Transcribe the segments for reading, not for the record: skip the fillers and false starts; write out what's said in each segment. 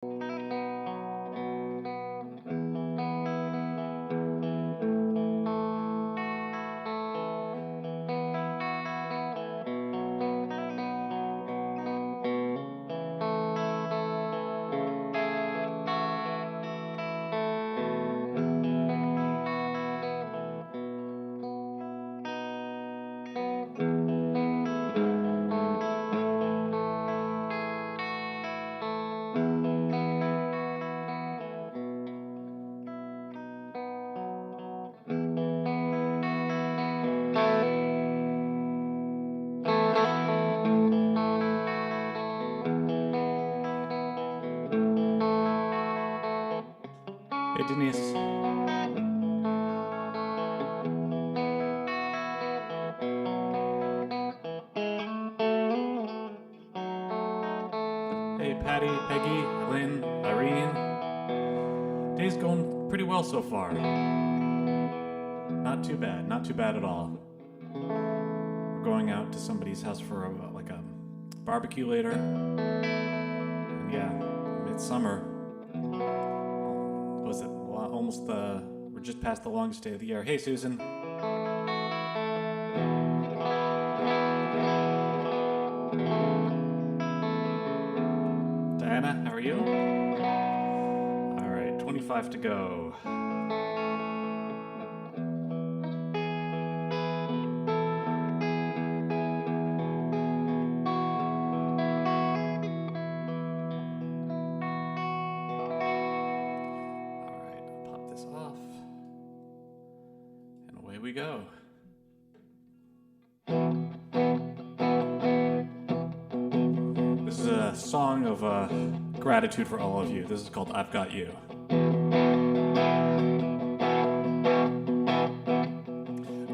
Hey, Denise. Hey, Patty, Peggy, Lynn, Irene. Day's going pretty well so far. Not too bad at all. We're going out to somebody's house for a barbecue later. And yeah, midsummer. Was it almost we're just past the longest day of the year. Hey, Susan. Diana, how are you? All right, 25 to go. We go. This is a song of gratitude for all of you. This is called I've Got You.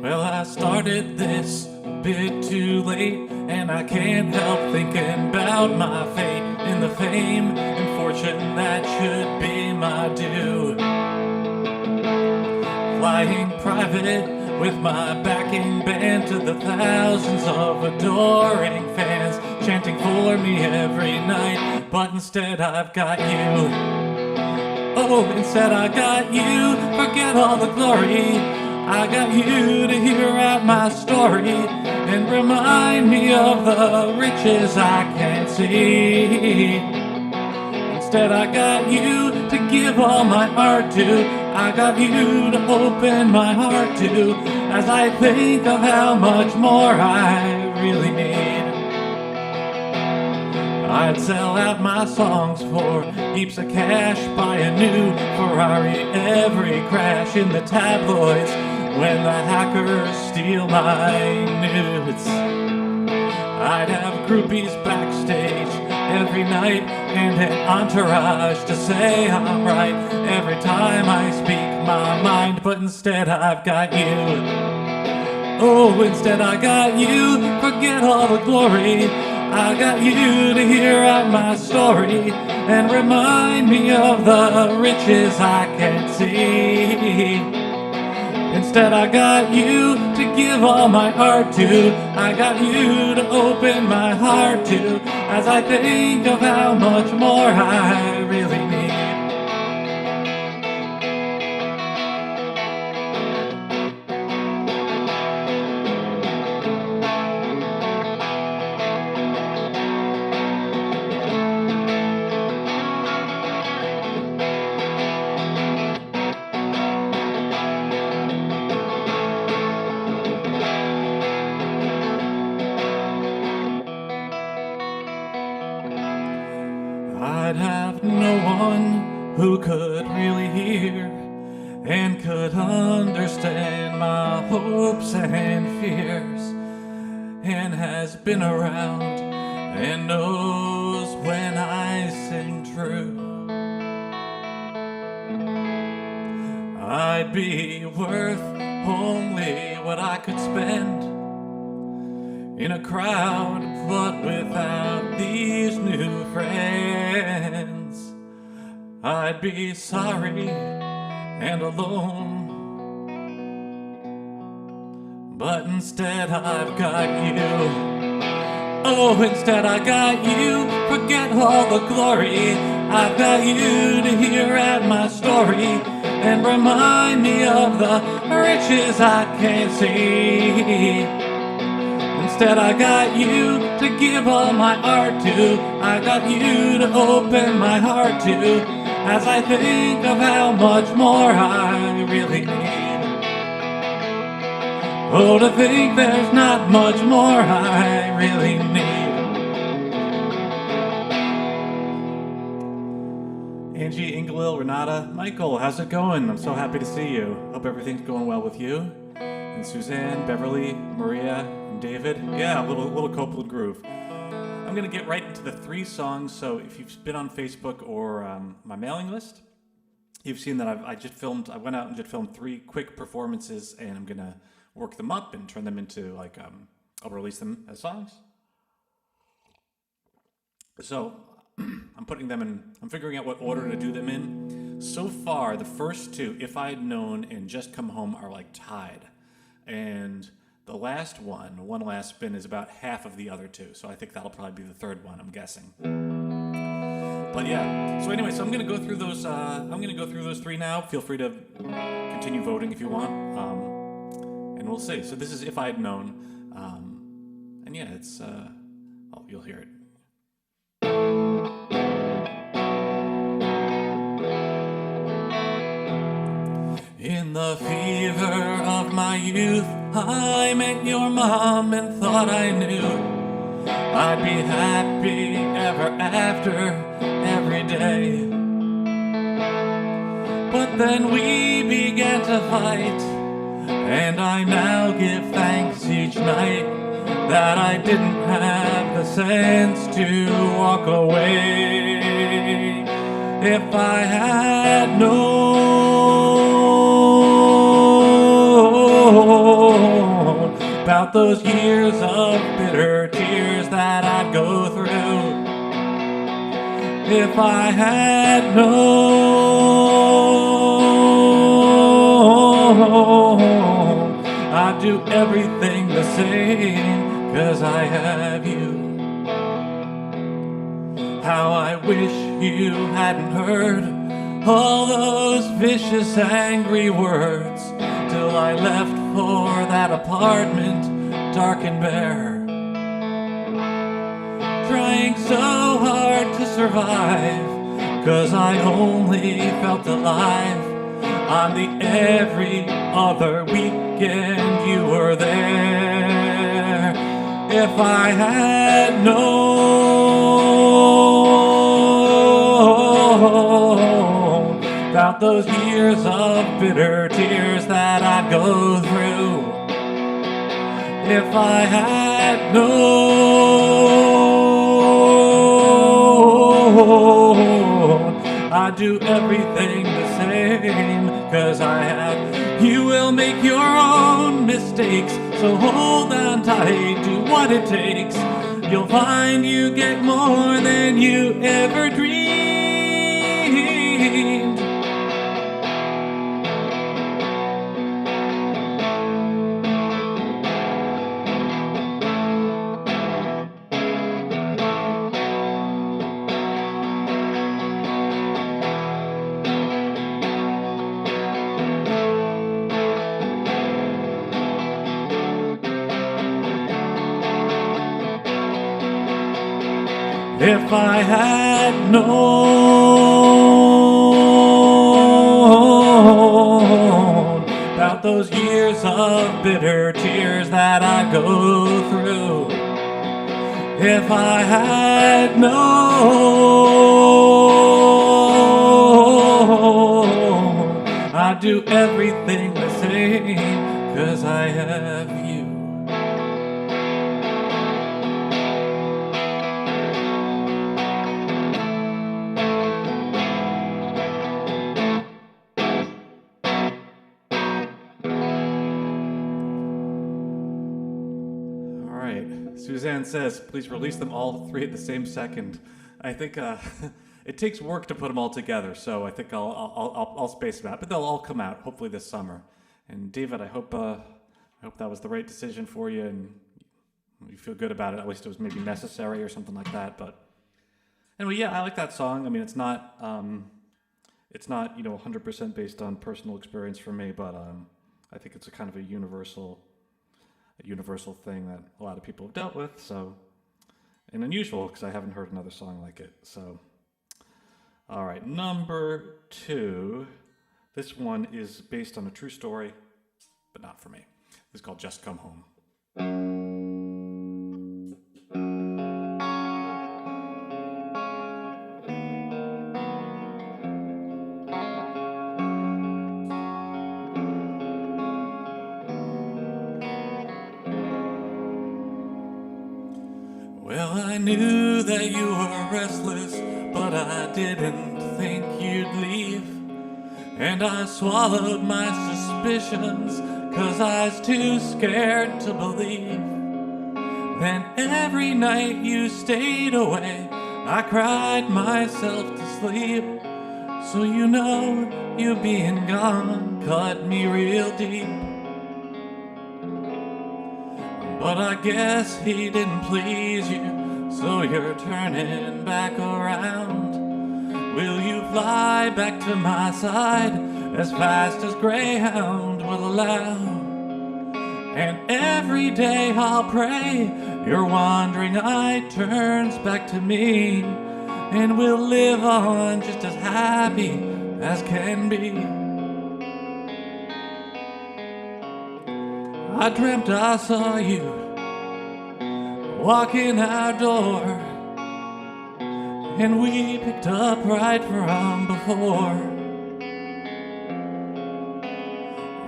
Well, I started this a bit too late, and I can't help thinking about my fate in the fame and fortune that should be my due. Flying private with my backing band to the thousands of adoring fans chanting for me every night, but instead I've got you. Oh, instead I got you. Forget all the glory. I got you to hear out my story and remind me of the riches I can't see. Instead I got you to give all my art to. I got you to open my heart to, as I think of how much more I really need. I'd sell out my songs for heaps of cash, buy a new Ferrari every crash in the tabloids when the hackers steal my nudes. I'd have groupies backstage every night and an entourage to say I'm right every time I speak my mind, but instead I've got you. Oh, instead I got you. Forget all the glory. I got you to hear out my story and remind me of the riches I can't see. Instead I got you to give all my art to. I got you to open my heart to, as I think of how much more I really need. I'd have no one who could really hear and could understand my hopes and fears, and has been around and knows when I sing true. I'd be worth only what I could spend in a crowd, but without these new friends, I'd be sorry and alone. But instead I've got you. Oh, instead I got you. Forget all the glory. I've got you to hear out my story and remind me of the riches I can't see. Instead, I got you to give all my art to. I got you to open my heart to, as I think of how much more I really need. Oh, to think there's not much more I really need. Angie, Ingalil, Renata, Michael, how's it going? I'm so happy to see you. Hope everything's going well with you. And Suzanne, Beverly, Maria, and David. Yeah, a little Copeland groove. I'm going to get right into the 3 songs. So if you've been on Facebook or my mailing list, you've seen that I went out and just filmed 3 quick performances, and I'm going to work them up and turn them into I'll release them as songs. So I'm putting them in, I'm figuring out what order to do them in. So far, the first 2, If I'd Known and Just Come Home, are like tied. And the last one last spin, is about half of the other 2. So I think that'll probably be the third one, I'm guessing. But yeah, so anyway, so I'm gonna go through those. I'm gonna go through those 3 now. Feel free to continue voting if you want, and we'll see. So this is If I'd Known, and yeah, it's you'll hear it. In the fever of my youth, I met your mom and thought I knew I'd be happy ever after, every day. But then we began to fight, and I now give thanks each night that I didn't have the sense to walk away. If I had known about those years of bitter tears that I'd go through, if I had known, I'd do everything the same, 'cause I have you. How I wish you hadn't heard all those vicious, angry words till I left for that apartment, dark and bare, trying so hard to survive, 'cause I only felt alive on the every other weekend you were there. If I had known about those years of bitter tears that I'd go through, if I had known, I'd do everything the same, 'cause I have. You will make your own mistakes, so hold on tight, do what it takes. You'll find you get more than you ever dreamed. If I had known about those years of bitter tears that I go through, if I had known, I'd do everything the same, 'cause I have you. Suzanne says, please release them all 3 at the same second. I think it takes work to put them all together, so I think I'll space them out, but they'll all come out hopefully this summer. And David, I hope that was the right decision for you, and you feel good about it. At least it was maybe necessary or something like that. But Anyway, yeah, I like that song. I mean, it's not 100% based on personal experience for me, but I think it's a kind of a universal thing that a lot of people have dealt with. So, and unusual because I haven't heard another song like it. So, all right, number 2. This one is based on a true story, but not for me. It's called "Just Come Home." Well, I knew that you were restless, but I didn't think you'd leave. And I swallowed my suspicions, 'cause I was too scared to believe. Then every night you stayed away, I cried myself to sleep. So you being gone cut me real deep. But I guess he didn't please you, so you're turning back around. Will you fly back to my side as fast as Greyhound will allow? And every day I'll pray your wandering eye turns back to me, and we'll live on just as happy as can be. I dreamt I saw you walking our door, and we picked up right from before.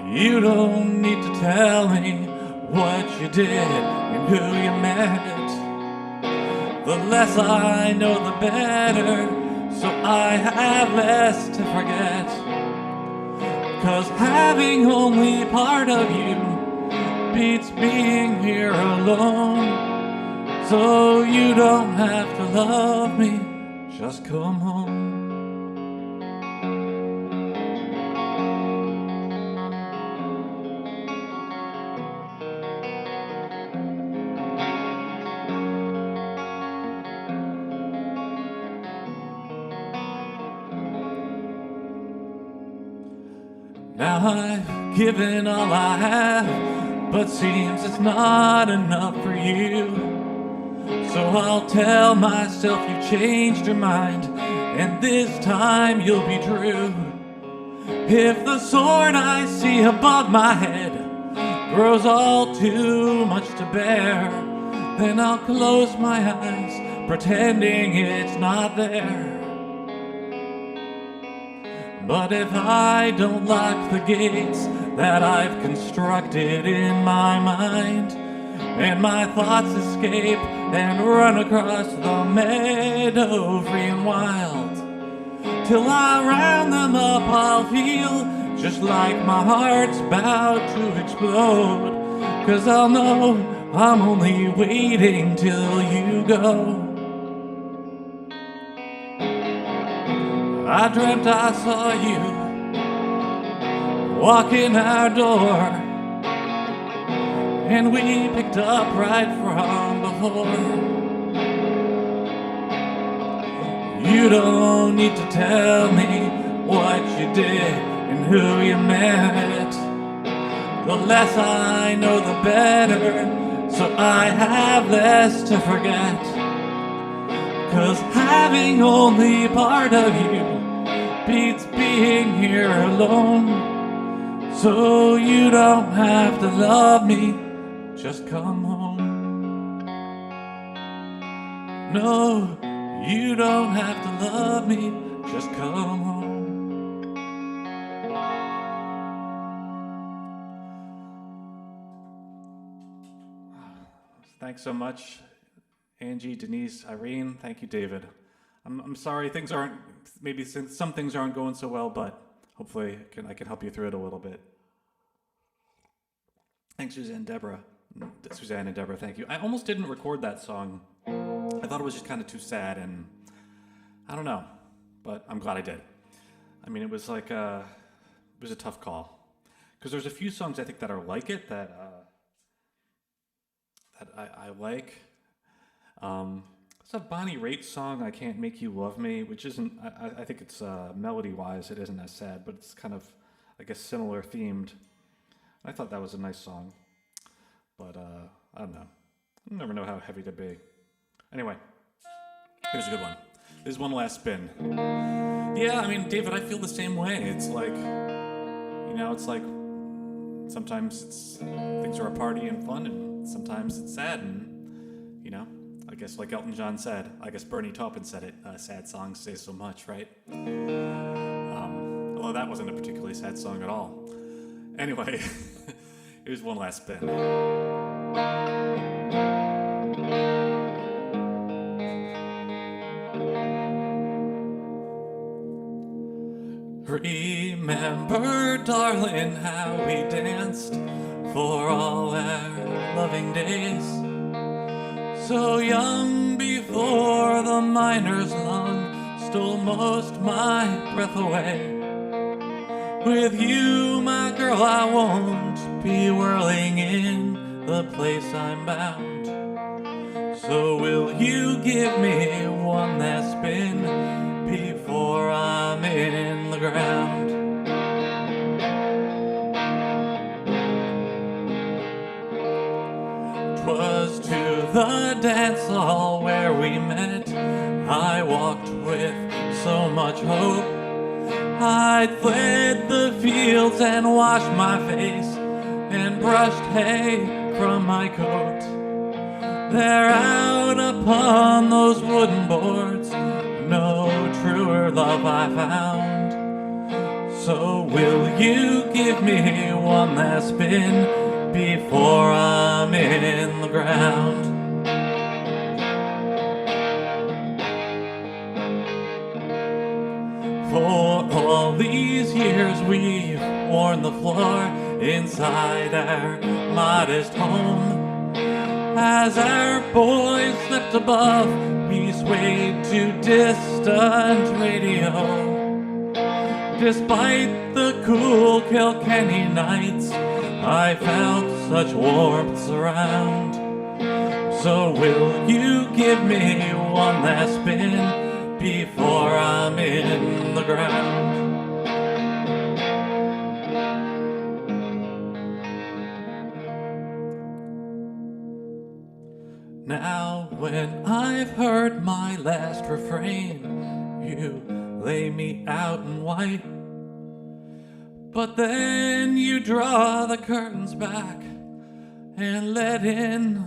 You don't need to tell me what you did and who you met. The less I know, the better, so I have less to forget. 'Cause having only part of you beats being here alone. So you don't have to love me, just come home. Now I've given all I have, but seems it's not enough for you. So I'll tell myself you changed your mind, and this time you'll be true. If the sword I see above my head grows all too much to bear, then I'll close my eyes, pretending it's not there. But if I don't lock the gates that I've constructed in my mind, and my thoughts escape and run across the meadow free and wild, till I round them up I'll feel just like my heart's about to explode. 'Cause I'll know I'm only waiting till you go. I dreamt I saw you walking our door, and we picked up right from before. You don't need to tell me what you did and who you met. The less I know, the better, so I have less to forget. 'Cause having only part of you beats being here alone. So you don't have to love me, just come home. No, you don't have to love me, just come home. Thanks so much, Angie, Denise, Irene. Thank you, David. I'm sorry maybe some things aren't going so well, but hopefully I can help you through it a little bit. Thanks, Suzanne and Deborah, thank you. I almost didn't record that song. I thought it was just kind of too sad, and I don't know, but I'm glad I did. I mean, it was a tough call, because there's a few songs I think that are like it that I like. It's a Bonnie Raitt song, I Can't Make You Love Me, which isn't, I think it's melody-wise, it isn't as sad, but it's kind of, I guess, similar themed. I thought that was a nice song, but I don't know. I never know how heavy to be. Anyway, here's a good one. This is one last spin. Yeah, I mean, David, I feel the same way. It's like, it's like sometimes things are a party and fun, and sometimes it's sad, and, I guess like Elton John said, I guess Bernie Taupin said it, sad songs say so much, right? Although that wasn't a particularly sad song at all. Anyway, here's one last spin. Remember, darling, how we danced for all our loving days. So young before the miner's lung stole most my breath away. With you, my girl, I won't be whirling in the place I'm bound. So will you give me one last spin before I'm in the ground? 'Twas to the dance hall where we met, I walked with so much hope. I'd fled the fields and washed my face and brushed hay from my coat. There out upon those wooden boards, no truer love I found. So will you give me one last spin before I'm in the ground? For all these years we've worn the floor inside our modest home. As our boys slept above, we swayed to distant radio. Despite the cool Kilkenny nights, I felt such warmth surround. So will you give me one last spin before I'm in the ground? Now when I've heard my last refrain, you lay me out in white. But then you draw the curtains back and let in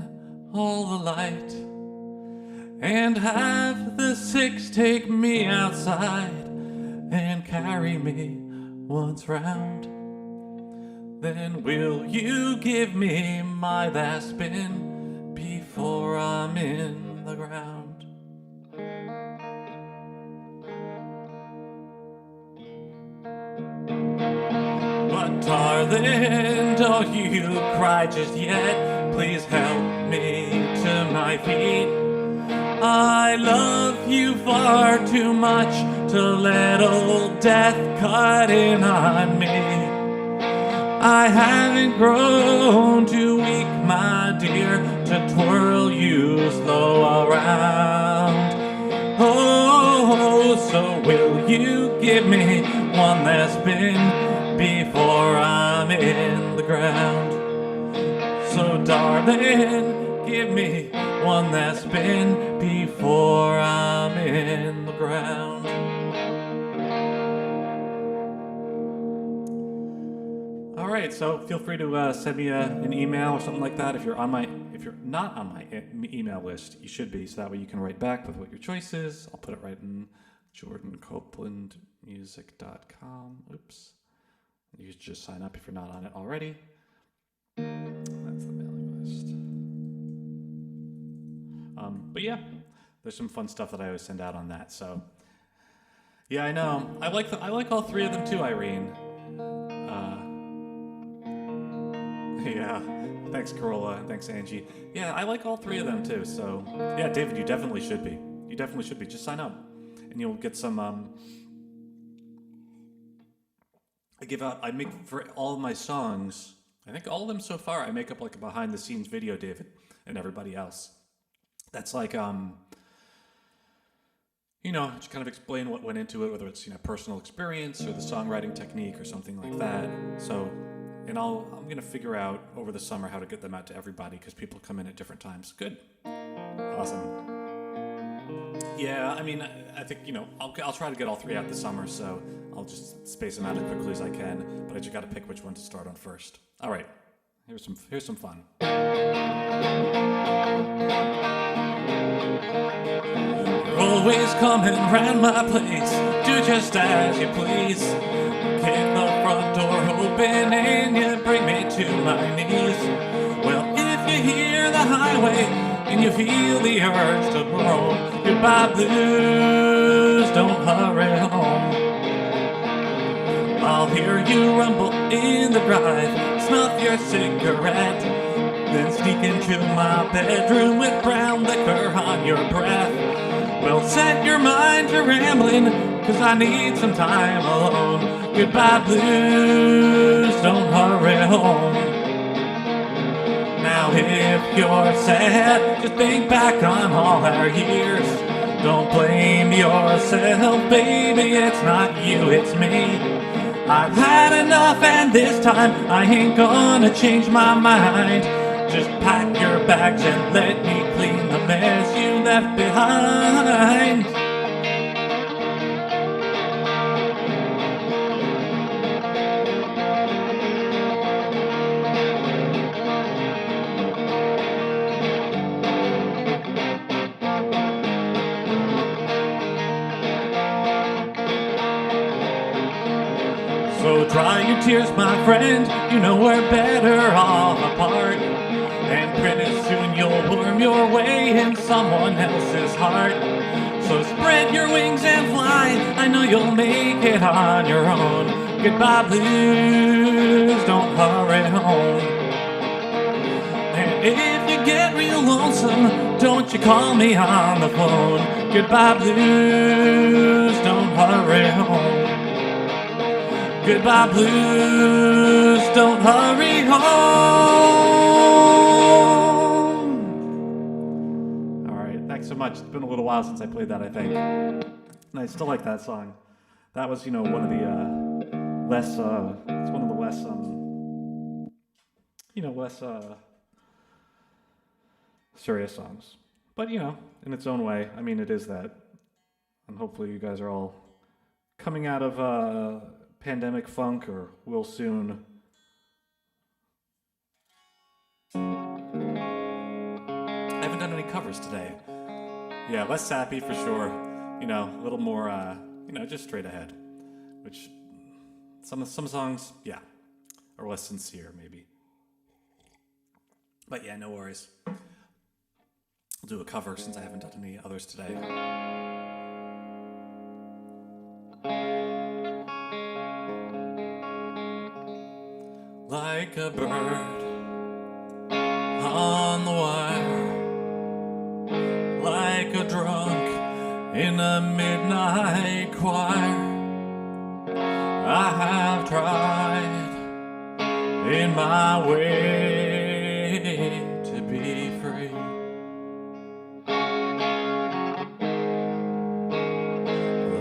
all the light, and have the six take me outside and carry me once round. Then will you give me my last spin before I'm in the ground? But darling, don't you cry just yet. Please help me to my feet. I love you far too much to let old death cut in on me. I haven't grown too weak, my dear, to twirl you slow around. Oh, so will you give me one last spin before I'm in the ground? So darling, give me one last spin before I'm in the ground. All right, so feel free to send me an email or something like that. If you're not on my email list, you should be, so that way you can write back with what your choice is. I'll put it right in jordancopelandmusic.com. Oops. You should just sign up if you're not on it already. That's the mailing list. But yeah, there's some fun stuff that I always send out on that. So yeah, I know. I like all three of them too, Irene. Yeah. Thanks, Corolla, and thanks, Angie. Yeah, I like all three of them too. So yeah, David, you definitely should be. You definitely should be. Just sign up, and you'll get some. I make for all of my songs. I think all of them so far. I make up like a behind the scenes video, David, and everybody else. That's like just kind of explain what went into it, whether it's, personal experience or the songwriting technique or something like that. So, and I'm going to figure out over the summer how to get them out to everybody because people come in at different times. Good. Awesome. Yeah, I mean, I think, I'll try to get all 3 out this summer, so I'll just space them out as quickly as I can, but I just got to pick which one to start on first. All right, here's some fun. Always coming round my place, do just as you please. Kick the front door open and you bring me to my knees. Well, if you hear the highway and you feel the urge to roam, goodbye blues, don't hurry home. I'll hear you rumble in the drive, snuff your cigarette, then sneak into my bedroom with brown liquor on your breath. Well, set your mind to rambling, 'cause I need some time alone. Goodbye blues, don't hurry home. Now if you're sad, just think back on all our years. Don't blame yourself, baby, it's not you, it's me. I've had enough and this time I ain't gonna change my mind. Just pack your bags and let me clean the mess you left behind. So dry your tears, my friend, we're better off apart. And pretty soon you'll worm your way in someone else's heart. So spread your wings and fly, I know you'll make it on your own. Goodbye blues, don't hurry home. And if you get real lonesome, don't you call me on the phone. Goodbye blues, don't hurry home. Goodbye blues, don't hurry home. All right, thanks so much. It's been a little while since I played that, I think. And I still like that song. That was, one of the less, it's one of the less, less serious songs. But, in its own way, I mean, it is that. And hopefully you guys are all coming out of pandemic funk, or will soon. I haven't done any covers today. Yeah, less sappy for sure. A little more, just straight ahead. Which, some songs, yeah, are less sincere, maybe. But yeah, no worries. I'll do a cover since I haven't done any others today. Like a bird on the wire, like a drunk in a midnight choir, I have tried in my way to be free.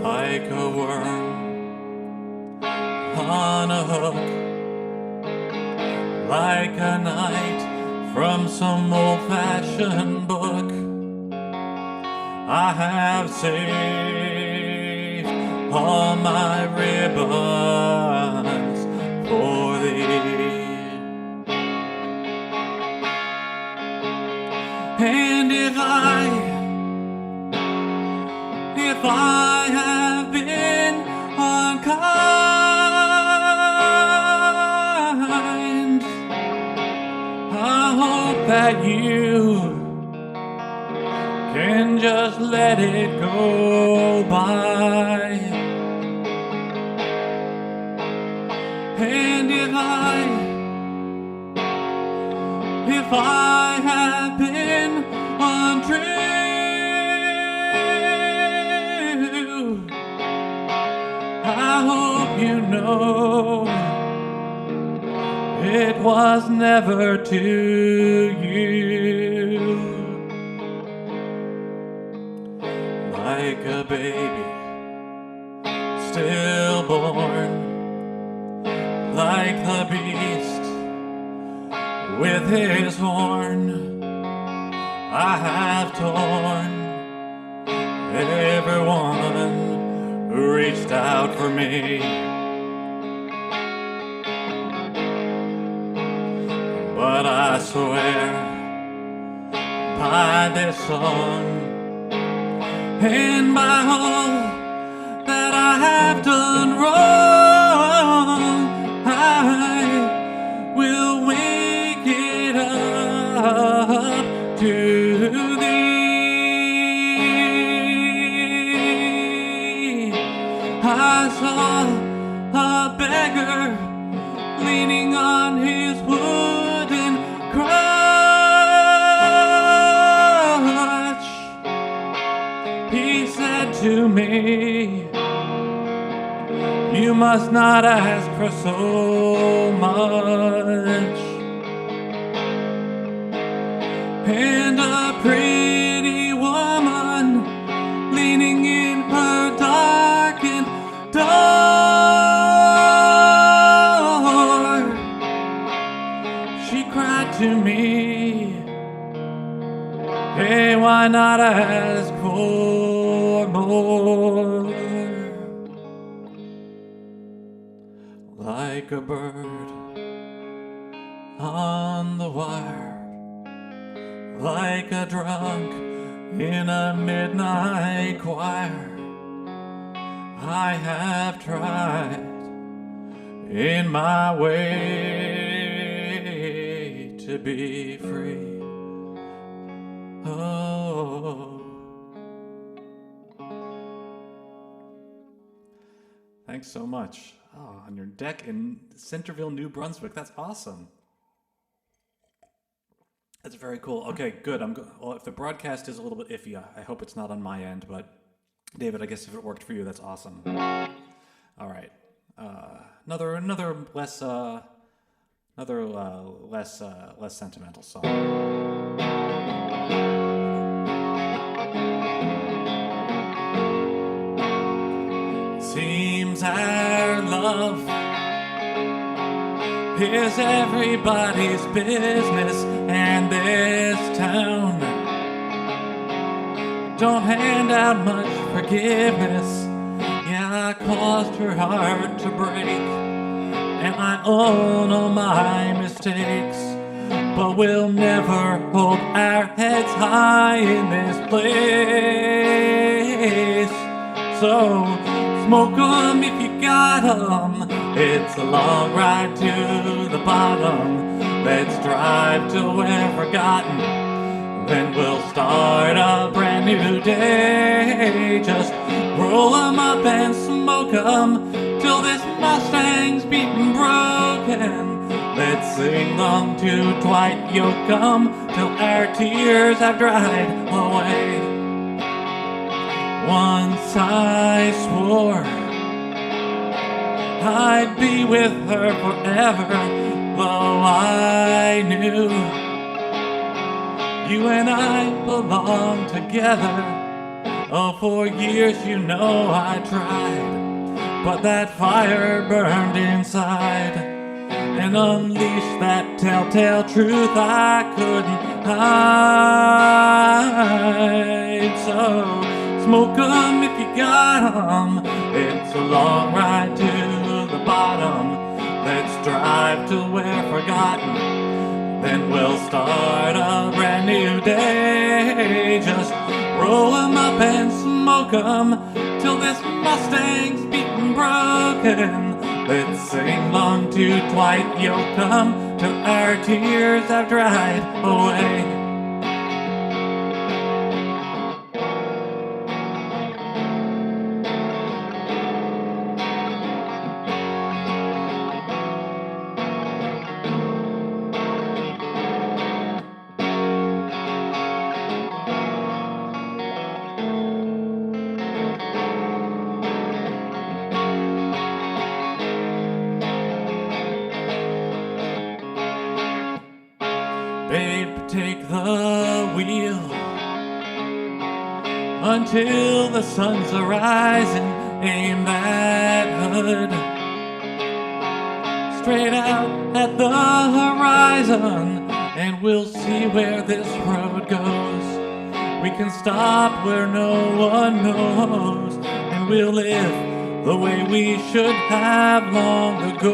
Like a worm on a hook, like a knight from some old-fashioned book, I have saved all my ribbons for thee. And if I have been unkind, I hope that you can just let it go by. And if I have been untrue, I hope you know it was never to you. like a baby stillborn, like the beast with his horn. I have torn everyone who reached out for me, but I swear by this song and by all that I have done wrong, I will wake it up to thee. I saw a beggar leaning on his wooden crutch. He said to me, you must not ask for so much. And a pretty woman leaning in her darkened door, she cried to me, hey, why not ask for more? Like a bird on the wire, like a drunk in a midnight choir, I have tried in my way to be free. Oh, thanks so much. Oh, on your deck in Centerville, New Brunswick. That's awesome. That's very cool. Okay, good. Well, if the broadcast is a little bit iffy, I hope it's not on my end. But David, I guess if it worked for you, that's awesome. All right. Another less sentimental song. Seems our love is everybody's business, and this town don't hand out much forgiveness. Yeah, I caused her heart to break, and I own all my mistakes, but we'll never hold our heads high in this place. So smoke 'em if you got 'em. It's a long ride to the bottom. Let's drive till we're forgotten. Then we'll start a brand new day. Just roll 'em up and smoke 'em till this Mustang's beaten broken. Let's sing along to Dwight Yoakam till our tears have dried away. Once I swore I'd be with her forever, though I knew you and I belong together. Oh, for years you know I tried, but that fire burned inside and unleashed that telltale truth I couldn't hide. So smoke 'em if you got 'em. It's a long ride to the bottom. Let's drive till we're forgotten. Then we'll start a brand new day. Just roll 'em up and smoke 'em till this Mustang's beaten broken. Let's sing along to Dwight Yoakam till our tears have dried away. Babe, take the wheel. until the sun's arising. Aim that hood straight out at the horizon, and we'll see where this road goes. We can stop where no one knows, and we'll live the way we should have long ago.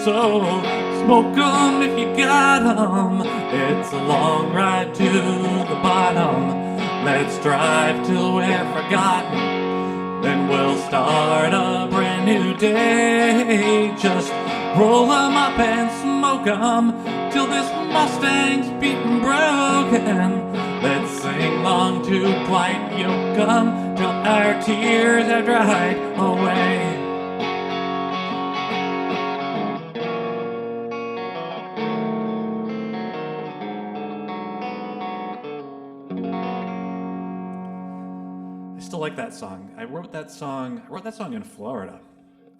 So smoke 'em if you got 'em. It's a long ride to the bottom. Let's drive till we're forgotten. Then we'll start a brand new day. Just roll 'em up and smoke 'em till this Mustang's beaten broken. Let's sing along to Quiet Yoakum till our tears are dried away. I still like that song. I wrote that song in Florida,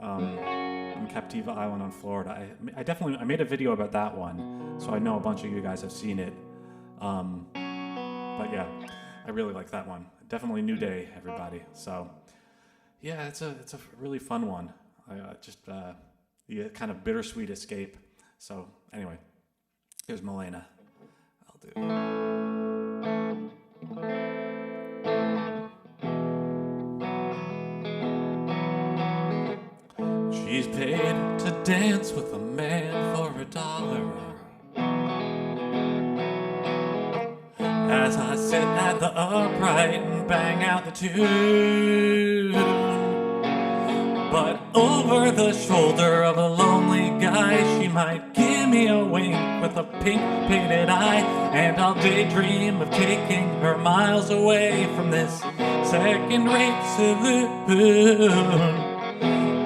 in Captiva Island on Florida. I made a video about that one, so I know a bunch of you guys have seen it. But yeah, I really like that one. Definitely New Day, everybody. So yeah, it's a really fun one. The kind of bittersweet escape. So anyway, here's Malena. I'll do. She's paid to dance with a man for $1. As I sit at the upright and bang out the tune, but over the shoulder of a lonely guy, she might give me a wink with a pink painted eye, and I'll daydream of taking her miles away from this second-rate saloon.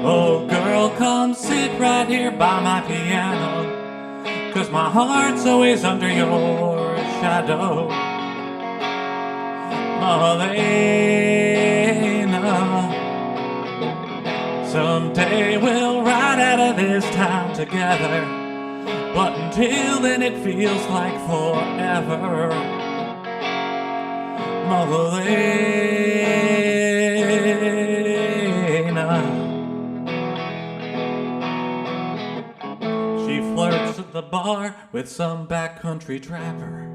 Oh girl, come sit right here by my piano, 'cause my heart's always under your shadow. Malena, someday we'll ride out of this town together, but until then it feels like forever. Malena, she flirts at the bar with some backcountry trapper.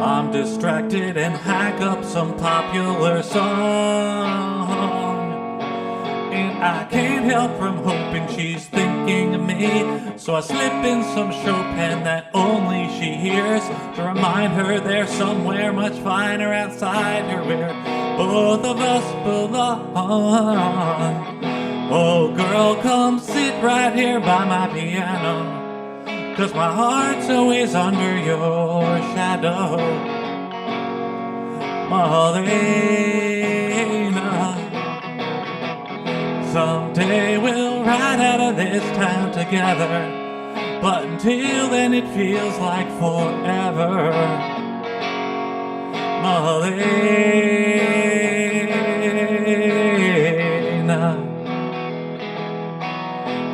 I'm distracted and hack up some popular song, and I can't help from hoping she's thinking of me. So I slip in some Chopin that only she hears, to remind her there's somewhere much finer outside her where both of us belong. Oh girl, come sit right here by my piano, 'cause my heart's always under your shadow. Malena, someday we'll ride out of this town together, but until then it feels like forever. Malena.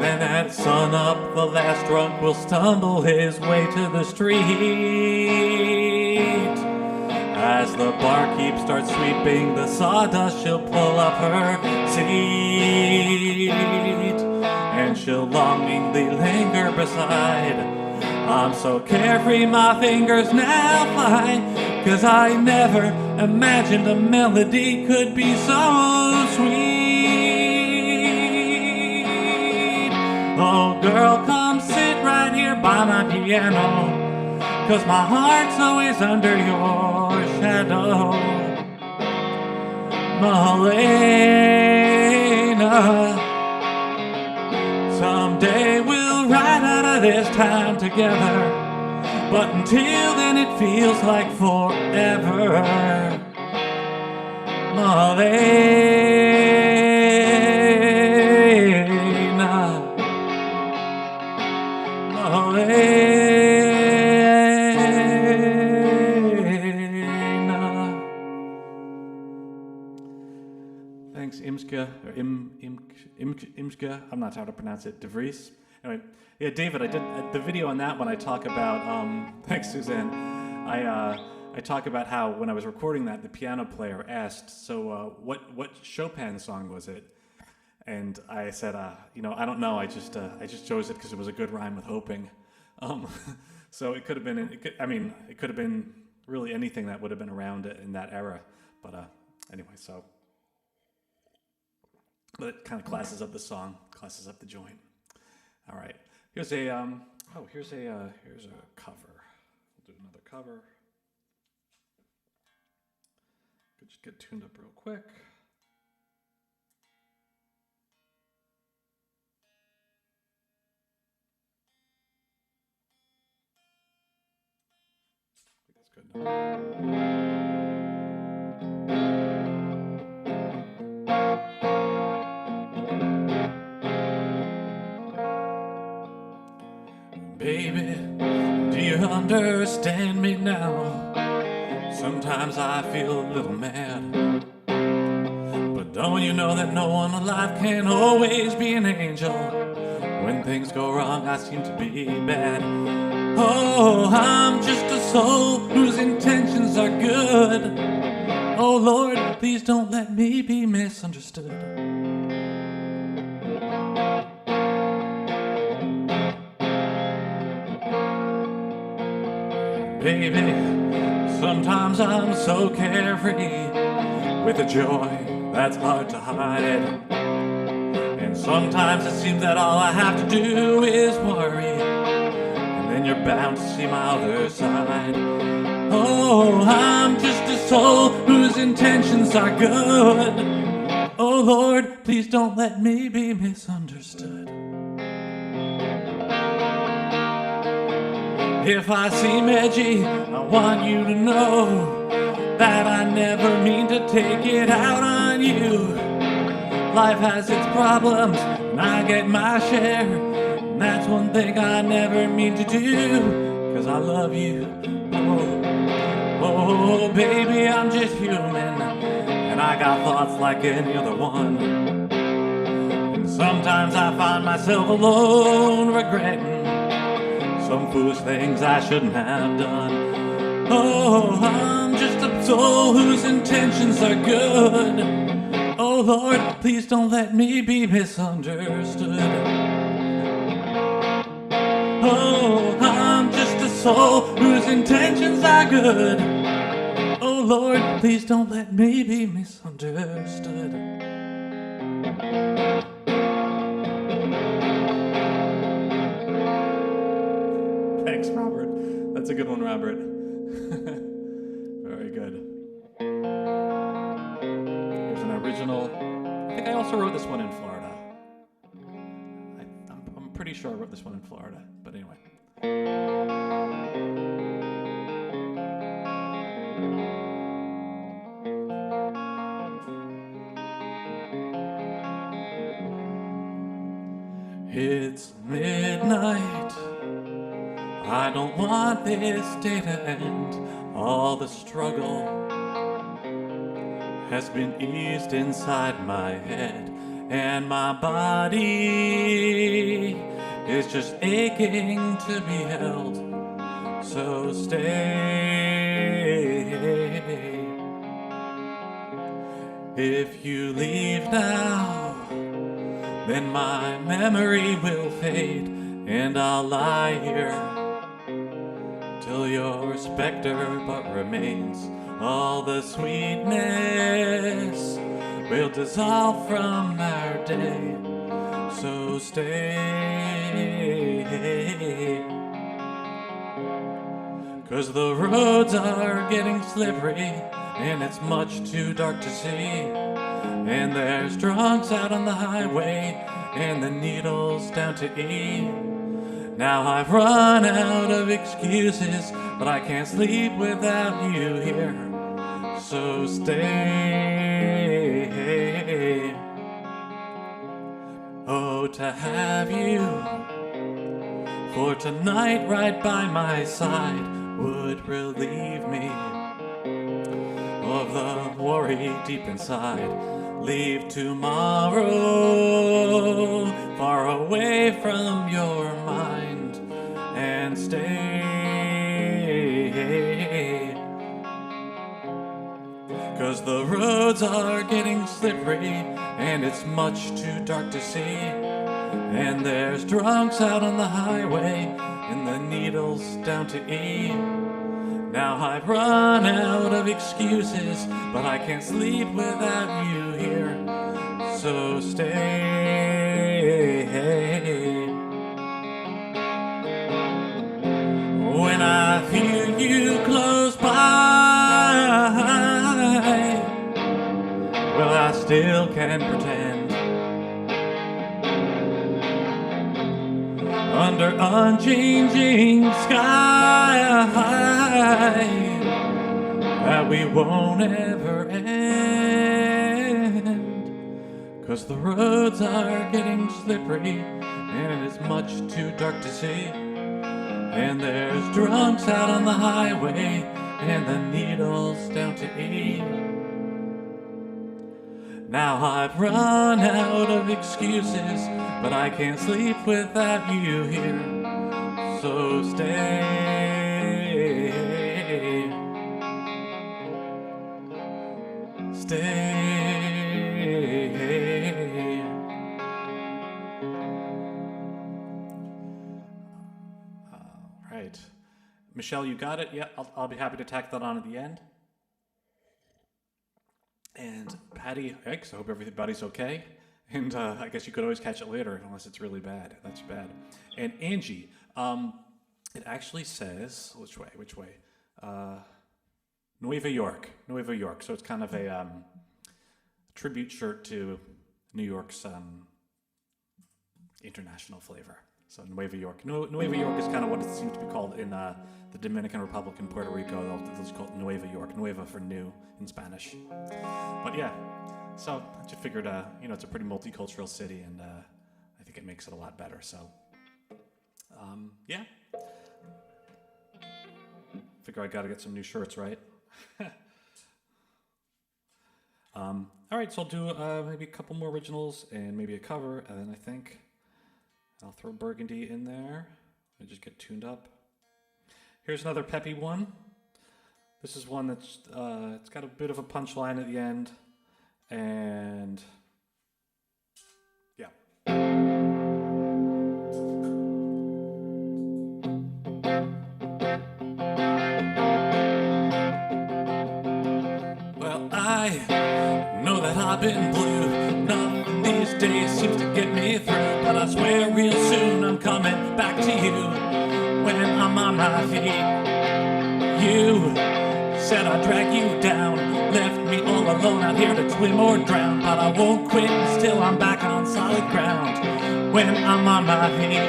Then at sun up, the last drunk will stumble his way to the street. As the barkeep starts sweeping the sawdust, she'll pull up her seat, and she'll longingly linger beside. I'm so carefree, my fingers now fly, 'cause I never imagined a melody could be so sweet. Oh girl, come sit right here by my piano, 'cause my heart's always under your shadow. Malena, someday we'll ride out of this town together, but until then it feels like forever. Malena, Malena. Thanks, Imska, or Imska, I'm not sure how to pronounce it, DeVries. And Anyway, yeah, David, I did the video on that one. I talk about thanks, Suzanne. I talk about how when I was recording that, the piano player asked, "So, what Chopin song was it?" And I said, "You know, I don't know. I just chose it because it was a good rhyme with hoping." So it could have been. It could have been really anything that would have been around in that era. But anyway, so. But it kind of classes up the song, classes up the joint. All right, here's a here's a cover. We'll do another cover. Could just get tuned up real quick. I think that's good now. Baby, do you understand me now? Sometimes I feel a little mad, but don't you know that no one alive can always be an angel? When things go wrong, I seem to be bad. Oh, I'm just a soul whose intentions are good. Oh Lord, please don't let me be misunderstood. Baby, sometimes I'm so carefree with a joy that's hard to hide. And sometimes it seems that all I have to do is worry, and then you're bound to see my other side. Oh, I'm just a soul whose intentions are good. Oh Lord, please don't let me be misunderstood. If I seem edgy, I want you to know that I never mean to take it out on you. Life has its problems, and I get my share, and that's one thing I never mean to do, 'cause I love you. Oh, baby, I'm just human, and I got thoughts like any other one. And sometimes I find myself alone, regretting some foolish things I shouldn't have done. Oh, I'm just a soul whose intentions are good. Oh Lord, please don't let me be misunderstood. Oh, I'm just a soul whose intentions are good. Oh Lord, please don't let me be misunderstood. Thanks, Robert. That's a good one, Robert. Very good. Here's an original. I think I also wrote this one in Florida. I'm pretty sure I wrote this one in Florida, but anyway. It's midnight. I don't want this day to end. All the struggle has been eased inside my head, and my body is just aching to be held. So stay. If you leave now, then my memory will fade, and I'll lie here till your specter but remains. All the sweetness will dissolve from our day. So stay, 'cause the roads are getting slippery, and it's much too dark to see. And there's drunks out on the highway, and the needle's down to E. Now I've run out of excuses, but I can't sleep without you here. So stay. Oh, to have you for tonight right by my side would relieve me of the worry deep inside. Leave tomorrow far away from your mind and stay. 'Cause the roads are getting slippery and it's much too dark to see. And there's drunks out on the highway and the needle's down to E. Now I've run out of excuses, but I can't sleep without you here. So stay. When I feel you close by, well, I still can pretend. Under unchanging sky, that we won't ever end. 'Cause the roads are getting slippery and it's much too dark to see. And there's drunks out on the highway and the needle's down to E. Now I've run out of excuses, but I can't sleep without you here. So stay. Stay. Right. Michelle, you got it? Yeah, I'll be happy to tack that on at the end. And Patty, X, I hope everybody's okay. And I guess you could always catch it later unless it's really bad. That's bad. And Angie, it actually says, which way? Nueva York. So it's kind of a tribute shirt to New York's international flavor. So Nueva York. Nueva York is kind of what it seems to be called in the Dominican Republic and Puerto Rico. They'll just call it Nueva York. Nueva for new in Spanish. But yeah, so I just figured, it's a pretty multicultural city, and I think it makes it a lot better. So, yeah. Figure I got to get some new shirts, right? All right, so I'll do maybe a couple more originals and maybe a cover, and then I think I'll throw Burgundy in there. Let me just get tuned up. Here's another peppy one. This is one that's it's got a bit of a punchline at the end, and yeah. Well, I know that I've been blue. Nothing these days seems to get me through, but I swear real soon I'm coming back to you when I'm on my feet. You said I'd drag you down, left me all alone out here to swim or drown, but I won't quit until I'm back on solid ground. When I'm on my feet,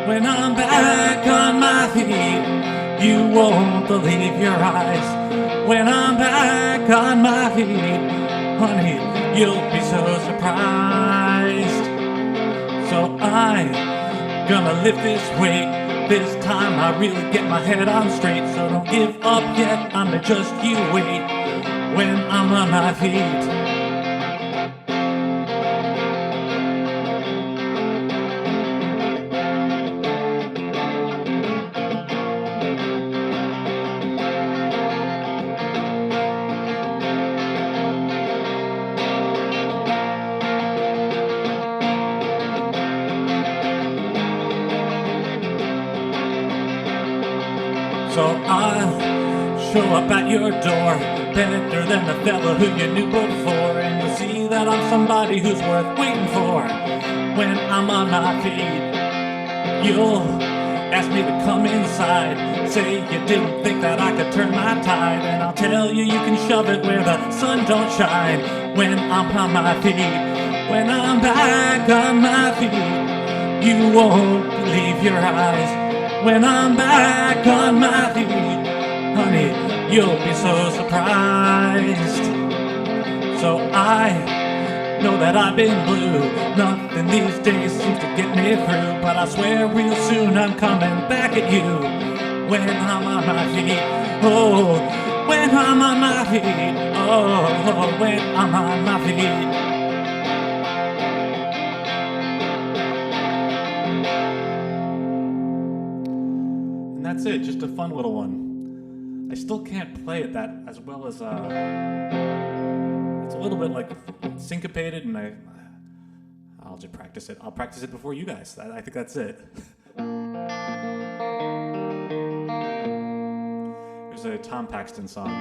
when I'm back on my feet, you won't believe your eyes. When I'm back on my feet, honey, you'll be so surprised. So I'm gonna lift this weight. This time I really get my head on straight, so don't give up yet, I'm just you wait when I'm on my feet. So I'll show up at your door, better than the fella who you knew before, and you'll see that I'm somebody who's worth waiting for. When I'm on my feet, you'll ask me to come inside, say you didn't think that I could turn my tide, and I'll tell you you can shove it where the sun don't shine. When I'm on my feet, when I'm back on my feet, you won't believe your eyes. When I'm back on my feet, honey, you'll be so surprised. So I know that I've been blue. Nothing these days seems to get me through, but I swear real soon I'm coming back at you. When I'm on my feet, oh, when I'm on my feet. Oh, when I'm on my feet. And that's it, just a fun little one. I still can't play it that as well as it's a little bit like syncopated, and I'll just practice it. I'll practice it before you guys. I think that's it. Here's a Tom Paxton song.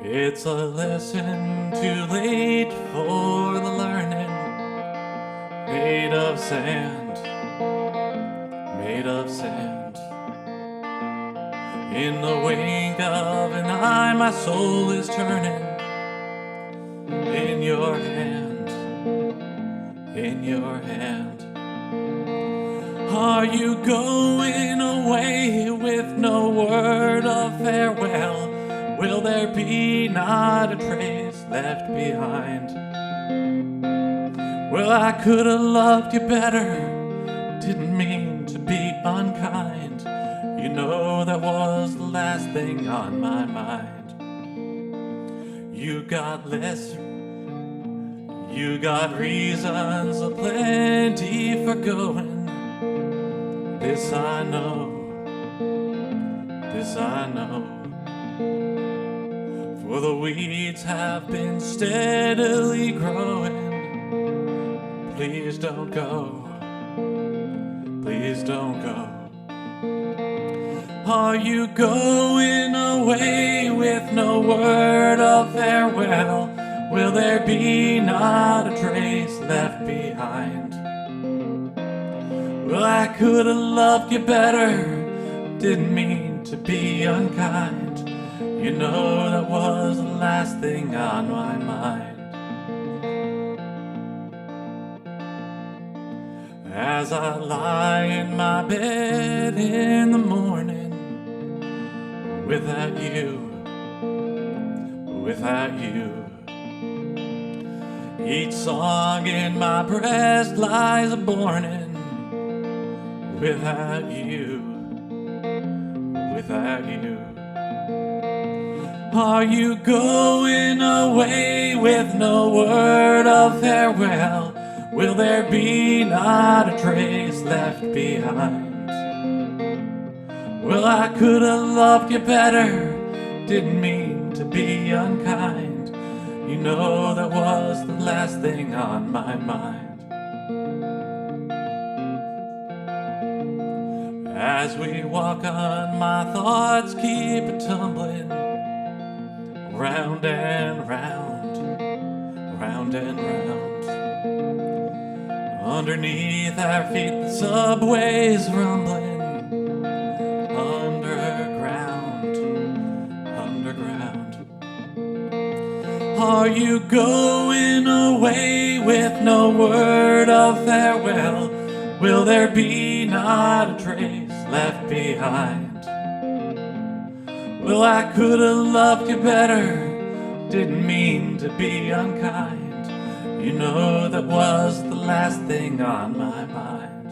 It's a lesson too late for the learning, made of sand, made of sand. In the wink of an eye, my soul is turning. In your hand, in your hand. Are you going away with no word of farewell? Will there be not a trace left behind? Well, I could have loved you better, didn't mean to be unkind. You know that was the last thing on my mind. You got less, you got reasons aplenty for going. This I know, this I know. For the weeds have been steadily growing. Please don't go, please don't go. Are you going away with no word of farewell? Will there be not a trace left behind? Well, I could have loved you better, didn't mean to be unkind. You know that was the last thing on my mind. As I lie in my bed in the morning, without you, without you. Each song in my breast lies a-borning. Without you, without you. Are you going away with no word of farewell? Will there be not a trace left behind? Well, I could have loved you better, didn't mean to be unkind. You know that was the last thing on my mind. As we walk on, my thoughts keep a-tumbling round and round, round and round. Underneath our feet, the subway's rumbling. Underground, underground. Are you going away with no word of farewell? Will there be not a trace left behind? Well, I could have loved you better, didn't mean to be unkind. You know that was the last thing on my mind.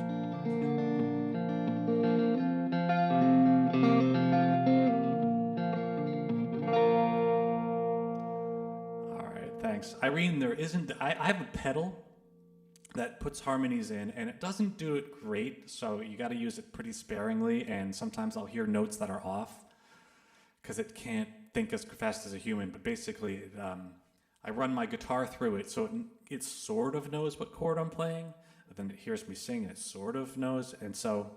All right, thanks. Irene, there isn't, I have a pedal that puts harmonies in, and it doesn't do it great, so you got to use it pretty sparingly, and sometimes I'll hear notes that are off because it can't think as fast as a human, but basically I run my guitar through it, so it sort of knows what chord I'm playing, but then it hears me sing, and it sort of knows, and so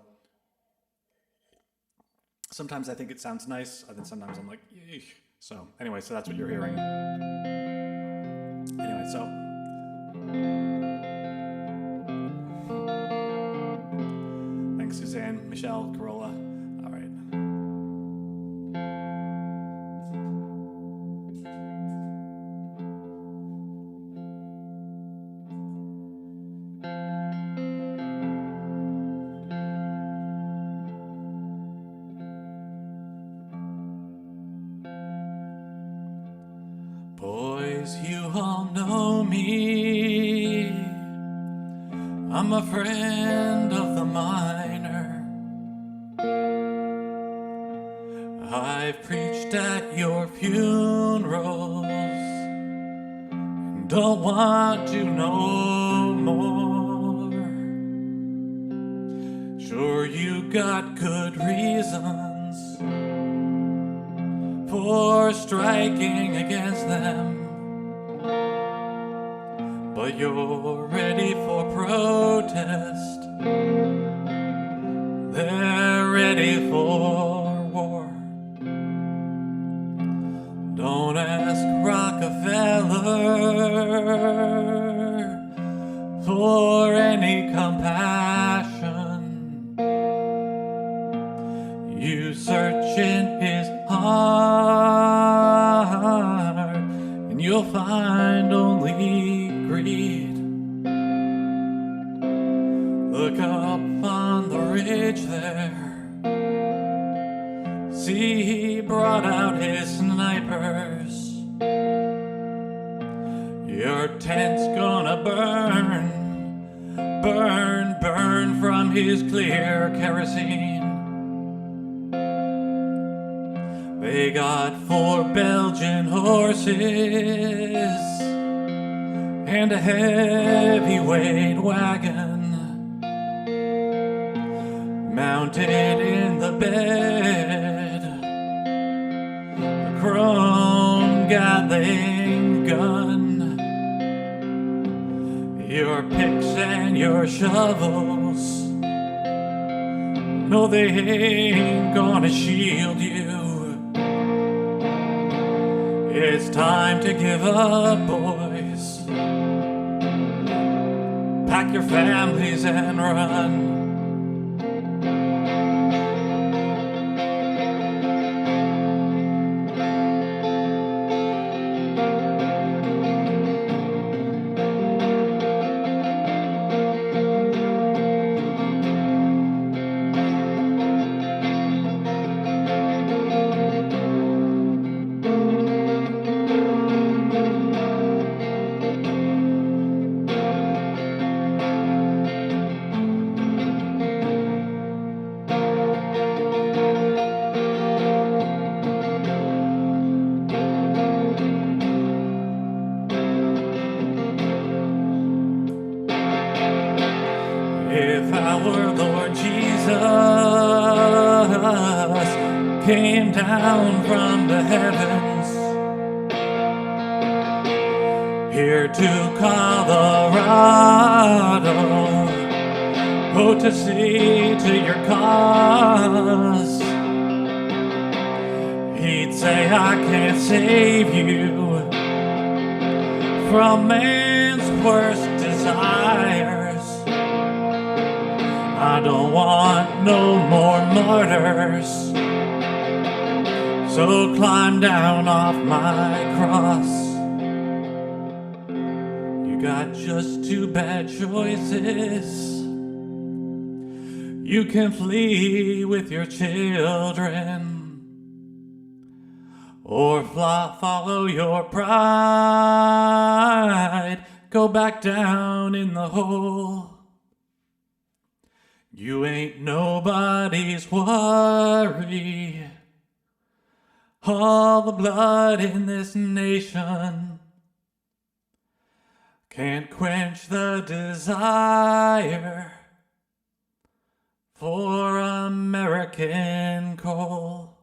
sometimes I think it sounds nice, and then sometimes I'm like, eesh. So anyway, so that's what you're hearing. Anyway, so thanks, Suzanne, Michelle, Corolla. All right. Boys, you all know me. I'm a friend of the minor. I've preached at your funerals and don't want to know more. Sure, you got good reasons for striking against them, but you're ready for protest. They're ready for war. Don't ask Rockefeller for any compassion. You search in his heart and you'll find only greed. Look up on the ridge there. See, he brought out his snipers. Your tent's gonna burn, burn, burn from his clear kerosene. They got 4 Belgian horses and a heavyweight wagon mounted in the bed, a chrome Gatling gun, your picks and your shovels. No, they ain't gonna shield you. It's time to give up, boys. Pack your families and run. If our Lord Jesus came down from the heavens here to Colorado, oh, to see to your cause, he'd say, I can't save you from man's worst desires. I don't want no more martyrs, so climb down off my cross. You got just 2 bad choices. You can flee with your children, or follow your pride, go back down in the hole. You ain't nobody's worry. All the blood in this nation can't quench the desire for American coal.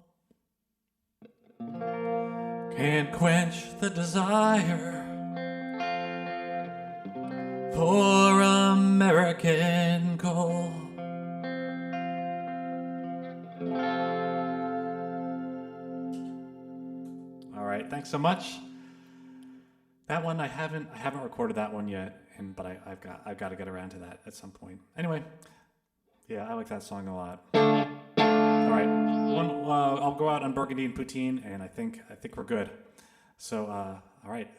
Can't quench the desire for American coal. All right, thanks so much. That one I haven't recorded that one yet, but I've got to get around to that at some point. Anyway, yeah, I like that song a lot. All right, I'll go out on Burgundy and Poutine, and I think we're good. So, all right.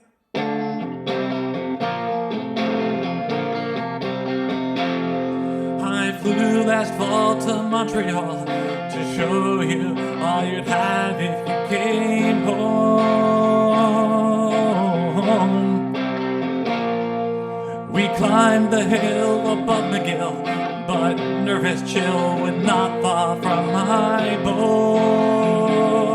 I flew last fall to Montreal to show you all you'd have if you came home. We climbed the hill above McGill, but nervous chill would not thaw from my bones.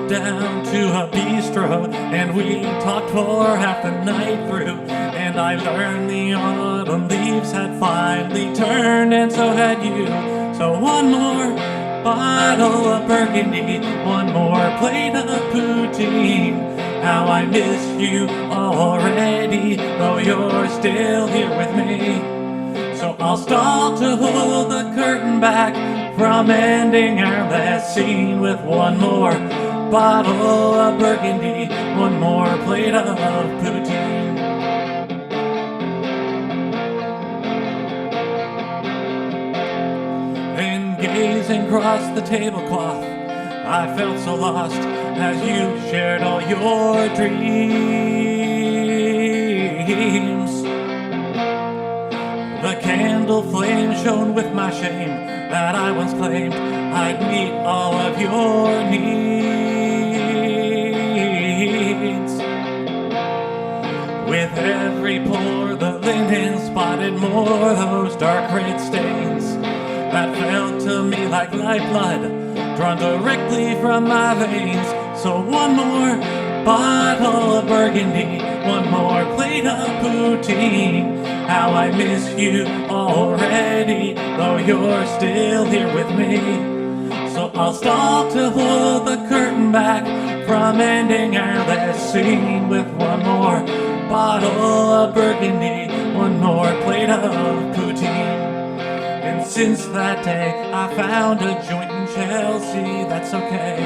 drove down to a bistro, and we talked for half the night through. And I learned the autumn leaves had finally turned, and so had you. So one more bottle of Burgundy, one more plate of poutine. How I miss you already, though you're still here with me. So I'll stall to hold the curtain back from ending our last scene with one more bottle of Burgundy, one more plate of poutine. Then gazing across the tablecloth, I felt so lost as you shared all your dreams. The candle flame shone with my shame that I once claimed I'd meet all of your needs. With every pore the linen spotted more those dark red stains that felt to me like lifeblood drawn directly from my veins. So one more bottle of Burgundy, one more plate of poutine. How I miss you already, though you're still here with me. So I'll stall to hold the curtain back from ending our last scene with one more bottle of Burgundy, one more plate of poutine. And since that day, I found a joint in Chelsea that's okay.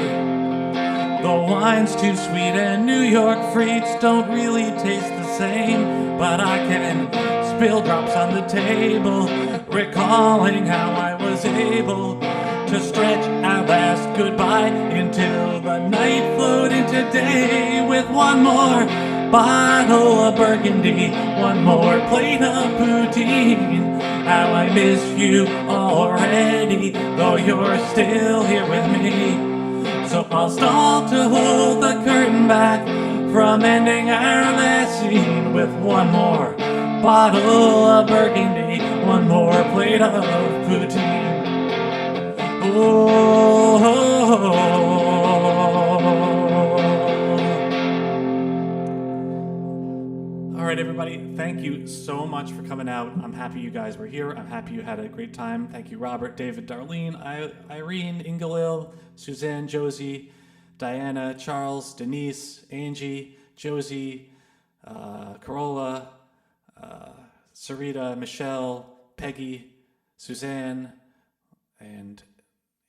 The wine's too sweet and New York frites don't really taste the same, but I can spill drops on the table, recalling how I was able to stretch our last goodbye until the night flowed into day with one more bottle of Burgundy, one more plate of poutine. How I miss you already, though you're still here with me. So I'll stall to hold the curtain back from ending our last scene with one more bottle of Burgundy, one more plate of poutine. All right, everybody, thank you so much for coming out. I'm happy you guys were here. I'm happy you had a great time. Thank you, Robert, David, Darlene, Irene, Ingalil, Suzanne, Josie, Diana, Charles, Denise, Angie, Josie, Corolla, Sarita, Michelle, Peggy, Suzanne, and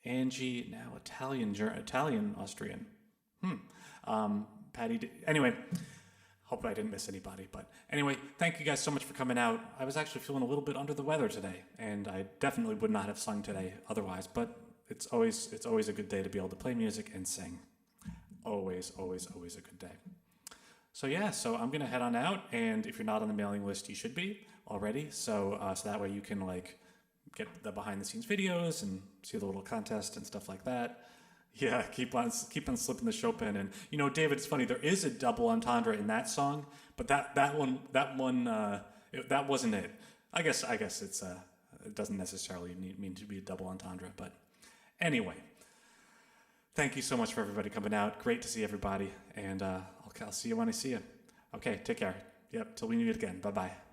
Angie, now Italian Austrian. Patty, anyway, hope I didn't miss anybody. But anyway, thank you guys so much for coming out. I was actually feeling a little bit under the weather today, and I definitely would not have sung today otherwise, but it's always a good day to be able to play music and sing. Always a good day. So yeah, so I'm gonna head on out, and if you're not on the mailing list, you should be already. So that way you can like get the behind the scenes videos and see the little contest and stuff like that. Yeah, keep on slipping the Chopin. And you know, David, it's funny. There is a double entendre in that song, but that wasn't it. I guess it's it doesn't necessarily mean to be a double entendre, but anyway. Thank you so much for everybody coming out. Great to see everybody, and I'll see you when I see you. Okay, take care. Yep, till we meet again. Bye-bye.